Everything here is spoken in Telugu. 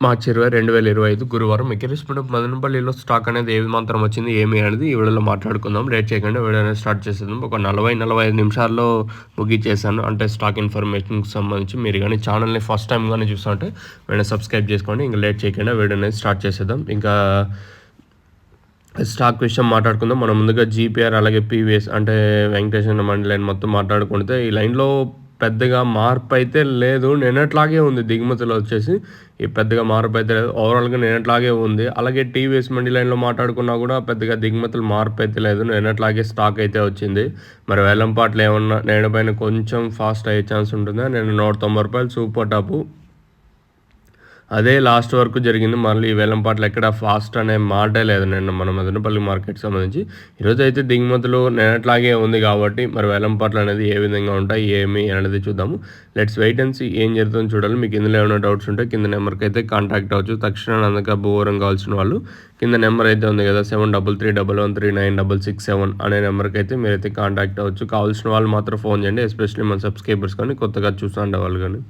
మార్చి 20, 2025 గురువారం ఎక్కిరిస్పూడి మదనపల్లిలో స్టాక్ అనేది ఏ మాత్రం వచ్చింది ఏమి అనేది ఈ వీడియోలో మాట్లాడుకుందాం. లేట్ చేయకుండా వీడియో అనేది స్టార్ట్ చేసేద్దాం. ఒక 40-45 నిమిషాల్లో ముగించేసాను. అంటే స్టాక్ ఇన్ఫర్మేషన్కి సంబంధించి మీరు కానీ ఛానల్ని ఫస్ట్ టైం కానీ చూస్తుంటే వెంటనే సబ్స్క్రైబ్ చేసుకోండి. ఇంకా లేట్ చేయకుండా వీడియో అనేది స్టార్ట్ చేసేద్దాం. ఇంకా స్టాక్ విషయం మాట్లాడుకుందాం. మనం ముందుగా జీపీఆర్ అలాగే పీవీఎస్ అంటే వెంకటేశ్వర మండి లైన్ మొత్తం మాట్లాడుకుంటే ఈ లైన్లో పెద్దగా మార్పు అయితే లేదు. నిన్నట్లాగే ఉంది. దిగుమతులు వచ్చేసి ఈ పెద్దగా మార్పు అయితే లేదు. ఓవరాల్గా నిన్నట్లాగే ఉంది. అలాగే టీవీఎస్ మండి లైన్లో మాట్లాడుకున్నా కూడా పెద్దగా దిగుమతులు మార్పు అయితే లేదు. నిన్నట్లాగే స్టాక్ అయితే వచ్చింది. మరి వేలంపాట్లు ఏమన్నా నేడు పైన కొంచెం ఫాస్ట్ అయ్యే ఛాన్స్ ఉంటుందా? నేను ₹190 సూపర్ టాపు అదే లాస్ట్ వరకు జరిగింది. మళ్ళీ వేలంపాట్లు ఎక్కడ ఫాస్ట్ అనే మాటే లేదు నిన్న మన మదనపల్లి మార్కెట్కి సంబంధించి. ఈరోజు అయితే దిగుమతులు నిన్నట్లాగే ఉంది కాబట్టి మరి వేలంపాట్లు అనేది ఏ విధంగా ఉంటాయి ఏమి అనేది చూద్దాము. లెట్స్ వెయిట్ అండ్ సీ ఏం జరుగుతుందో చూడాలి. మీకు ఇందులో ఏమైనా డౌట్స్ ఉంటే కింద నెంబర్కి అయితే కాంటాక్ట్ అవ్వచ్చు. తక్షణ అందుక భూవరం కావాల్సిన వాళ్ళు కింద నెంబర్ అయితే ఉంది కదా 7331139667 అనే నెంబర్కి అయితే మీరైతే కాంటాక్ట్ అవ్వచ్చు. కావాల్సిన వాళ్ళు మాత్రం ఫోన్ చేయండి. ఎస్పెషల్లీ మన సబ్స్క్రైబర్స్ కానీ కొత్తగా చూస్తూ ఉండే వాళ్ళు కానీ.